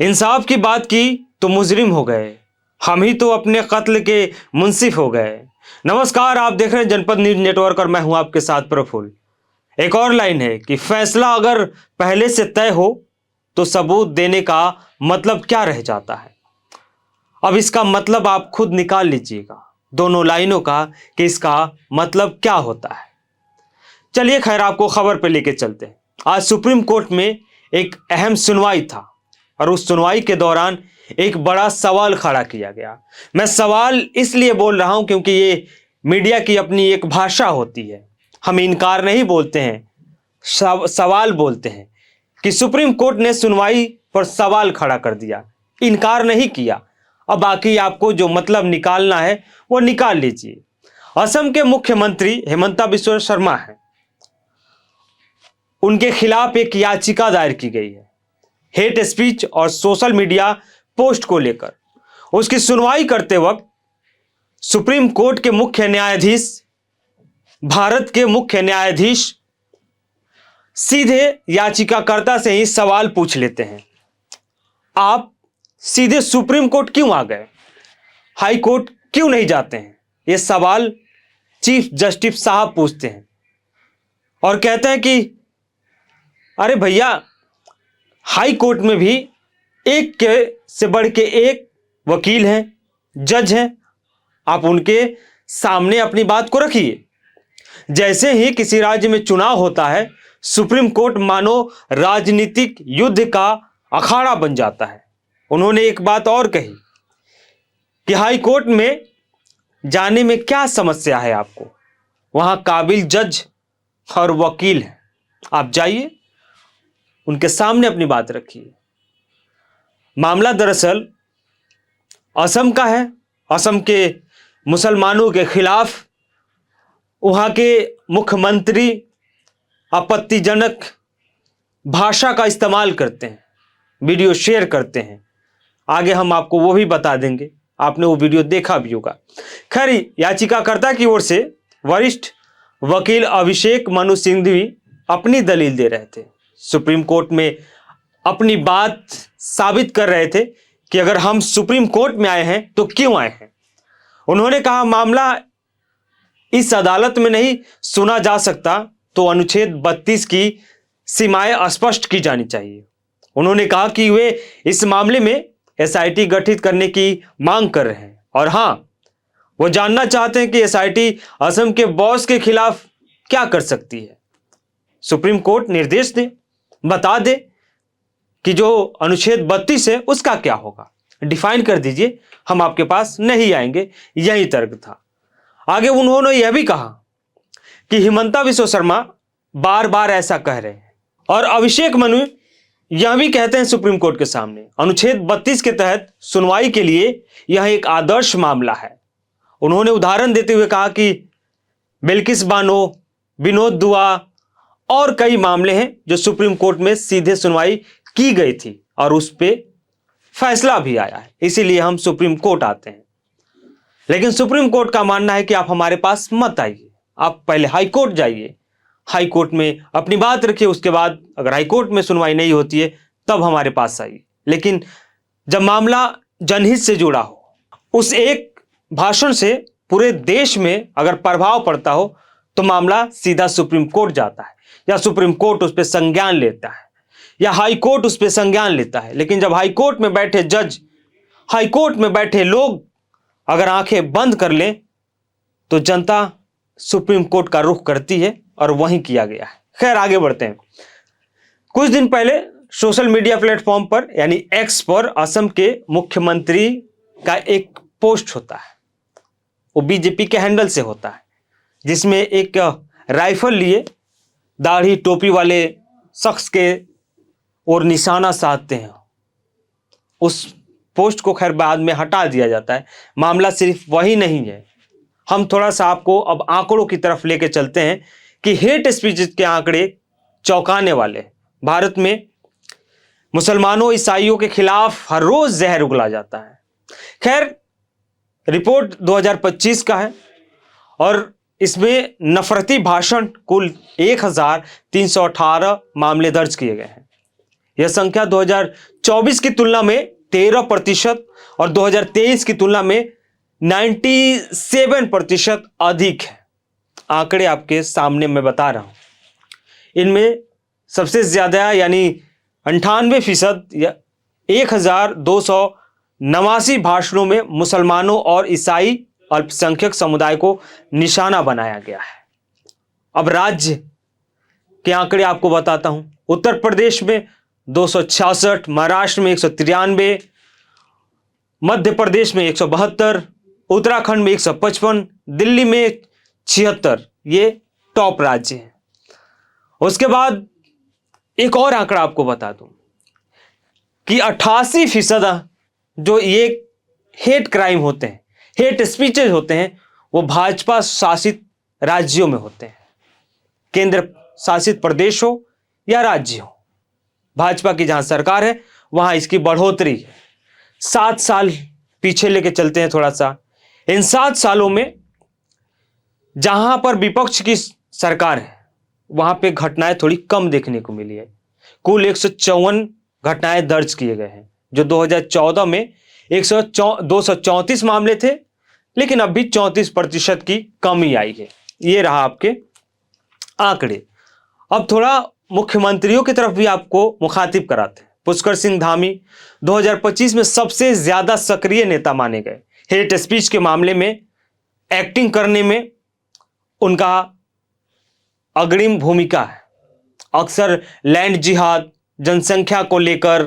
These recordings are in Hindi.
इंसाफ की बात की तो मुजरिम हो गए, हम ही तो अपने कत्ल के मुंसिफ हो गए। नमस्कार, आप देख रहे हैं जनपद न्यूज नेटवर्क और मैं हूं आपके साथ प्रफुल्ल। एक और लाइन है कि फैसला अगर पहले से तय हो तो सबूत देने का मतलब क्या रह जाता है। अब इसका मतलब आप खुद निकाल लीजिएगा दोनों लाइनों का कि इसका मतलब क्या होता है। चलिए खैर, आपको खबर पे लेके चलते हैं। आज सुप्रीम कोर्ट में एक अहम सुनवाई था और उस सुनवाई के दौरान एक बड़ा सवाल खड़ा किया गया। मैं सवाल इसलिए बोल रहा हूं क्योंकि ये मीडिया की अपनी एक भाषा होती है। हम इनकार नहीं बोलते हैं, सवाल बोलते हैं कि सुप्रीम कोर्ट ने सुनवाई पर सवाल खड़ा कर दिया, इनकार नहीं किया। अब बाकी आपको जो मतलब निकालना है वो निकाल लीजिए। असम के मुख्यमंत्री हिमंता बिस्वा शर्मा हैं, उनके खिलाफ एक याचिका दायर की गई है हेट स्पीच और सोशल मीडिया पोस्ट को लेकर। उसकी सुनवाई करते वक्त सुप्रीम कोर्ट के मुख्य न्यायाधीश, भारत के मुख्य न्यायाधीश सीधे याचिकाकर्ता से ही सवाल पूछ लेते हैं, आप सीधे सुप्रीम कोर्ट क्यों आ गए, हाई कोर्ट क्यों नहीं जाते हैं। यह सवाल चीफ जस्टिस साहब पूछते हैं और कहते हैं कि अरे भैया, हाई कोर्ट में भी एक के से बढ़ के एक वकील हैं, जज हैं, आप उनके सामने अपनी बात को रखिए। जैसे ही किसी राज्य में चुनाव होता है, सुप्रीम कोर्ट मानो राजनीतिक युद्ध का अखाड़ा बन जाता है। उन्होंने एक बात और कही कि हाई कोर्ट में जाने में क्या समस्या है आपको, वहां काबिल जज और वकील हैं, आप जाइए, उनके सामने अपनी बात रखिए। मामला दरअसल असम का है। असम के मुसलमानों के खिलाफ वहां के मुख्यमंत्री आपत्तिजनक भाषा का इस्तेमाल करते हैं, वीडियो शेयर करते हैं। आगे हम आपको वो भी बता देंगे, आपने वो वीडियो देखा भी होगा। खैर, याचिकाकर्ता की ओर से वरिष्ठ वकील अभिषेक मनु सिंघवी अपनी दलील दे रहे थे, सुप्रीम कोर्ट में अपनी बात साबित कर रहे थे कि अगर हम सुप्रीम कोर्ट में आए हैं तो क्यों आए हैं। उन्होंने कहा मामला इस अदालत में नहीं सुना जा सकता तो अनुच्छेद 32 की सीमाएं स्पष्ट की जानी चाहिए। उन्होंने कहा कि वे इस मामले में एसआईटी गठित करने की मांग कर रहे हैं और हां, वो जानना चाहते हैं कि एसआईटी असम के बॉस के खिलाफ क्या कर सकती है। सुप्रीम कोर्ट निर्देश दे, बता दे कि जो अनुच्छेद 32 है उसका क्या होगा, डिफाइन कर दीजिए, हम आपके पास नहीं आएंगे। यही तर्क था। आगे उन्होंने यह भी कहा कि हिमंता बिस्वा शर्मा बार बार ऐसा कह रहे हैं और अभिषेक मनु यह भी कहते हैं सुप्रीम कोर्ट के सामने, अनुच्छेद 32 के तहत सुनवाई के लिए यह एक आदर्श मामला है। उन्होंने उदाहरण देते हुए कहा कि बिल्किस बानो, विनोद दुआ और कई मामले हैं जो सुप्रीम कोर्ट में सीधे सुनवाई की गई थी और उस पर फैसला भी आया है, इसीलिए हम सुप्रीम कोर्ट आते हैं। लेकिन सुप्रीम कोर्ट का मानना है कि आप हमारे पास मत आइए, आप पहले हाई कोर्ट जाइए, हाई कोर्ट में अपनी बात रखिए, उसके बाद अगर हाई कोर्ट में सुनवाई नहीं होती है तब हमारे पास आइए। लेकिन जब मामला जनहित से जुड़ा हो, उस एक भाषण से पूरे देश में अगर प्रभाव पड़ता हो तो मामला सीधा सुप्रीम कोर्ट जाता है या सुप्रीम कोर्ट उस पर संज्ञान लेता है या हाई कोर्ट उस पर संज्ञान लेता है। लेकिन जब हाई कोर्ट में बैठे जज, हाई कोर्ट में बैठे लोग अगर आंखें बंद कर लें तो जनता सुप्रीम कोर्ट का रुख करती है और वहीं किया गया है। खैर, आगे बढ़ते हैं। कुछ दिन पहले सोशल मीडिया प्लेटफॉर्म पर यानी एक्स पर असम के मुख्यमंत्री का एक पोस्ट होता है, वो बीजेपी के हैंडल से होता है, जिसमें एक राइफल लिए दाढ़ी टोपी वाले शख्स के और निशाना साधते हैं। उस पोस्ट को खैर बाद में हटा दिया जाता है। मामला सिर्फ वही नहीं है, हम थोड़ा सा आपको अब आंकड़ों की तरफ लेके चलते हैं कि हेट स्पीच के आंकड़े चौंकाने वाले। भारत में मुसलमानों, ईसाइयों के खिलाफ हर रोज जहर उगला जाता है। खैर, रिपोर्ट 2025 का है और इसमें नफरती भाषण कुल 1318 मामले दर्ज किए गए हैं। यह संख्या 2024 की तुलना में 13% और 2023 की तुलना में 97% अधिक है। आंकड़े आपके सामने मैं बता रहा हूं। इनमें सबसे ज्यादा यानी 98% या 1289 भाषणों में मुसलमानों और ईसाई अल्पसंख्यक समुदाय को निशाना बनाया गया है। अब राज्य के आंकड़े आपको बताता हूं। उत्तर प्रदेश में 266, महाराष्ट्र में 193, मध्य प्रदेश में 172, उत्तराखंड में 155, दिल्ली में 76। ये टॉप राज्य हैं। उसके बाद एक और आंकड़ा आपको बता दूं कि 88% जो ये हेट क्राइम होते हैं, हेट स्पीचेज होते हैं, वो भाजपा शासित राज्यों में होते हैं। केंद्र शासित प्रदेश हो या राज्य हो, भाजपा की जहां सरकार है वहां इसकी बढ़ोतरी है। 7 साल पीछे लेके चलते हैं थोड़ा सा। इन 7 सालों में जहां पर विपक्ष की सरकार है वहां पे घटनाएं थोड़ी कम देखने को मिली है। कुल 154 घटनाएं दर्ज किए गए हैं, जो 2014 में 234 मामले थे, लेकिन अब भी 34% की कमी आई है। ये रहा आपके आंकड़े। अब थोड़ा मुख्यमंत्रियों की तरफ भी आपको मुखातिब कराते हैं। पुष्कर सिंह धामी 2025 में सबसे ज्यादा सक्रिय नेता माने गए। हेट स्पीच के मामले में एक्टिंग करने में उनका अग्रिम भूमिका है। अक्सर लैंड जिहाद, जनसंख्या को लेकर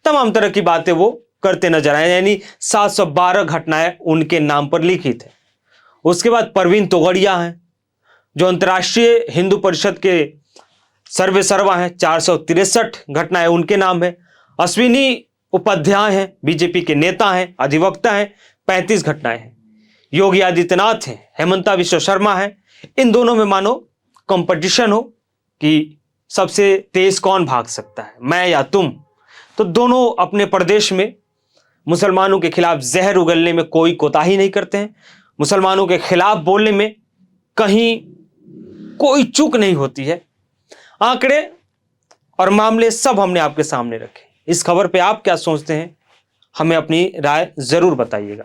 तमाम तरह की बातें वो करते नजर आए, यानी 712 घटनाएं उनके नाम पर लिखित है। उसके बाद परवीन तोगड़िया हैं, जो अंतर्राष्ट्रीय हिंदू परिषद के सर्वे सर्वा हैं, 463 घटनाएं उनके नाम है। अश्विनी उपाध्याय हैं, बीजेपी के नेता हैं, अधिवक्ता हैं, 35 घटनाएं हैं। योगी आदित्यनाथ हैं, हेमंता विश्व शर्मा हैं। इन दोनों में मानो कंपटीशन हो कि सबसे तेज कौन भाग सकता है, मैं या तुम। तो दोनों अपने प्रदेश में मुसलमानों के खिलाफ जहर उगलने में कोई कोताही नहीं करते हैं। मुसलमानों के खिलाफ बोलने में कहीं कोई चूक नहीं होती है। आंकड़े और मामले सब हमने आपके सामने रखे। इस खबर पे आप क्या सोचते हैं, हमें अपनी राय जरूर बताइएगा।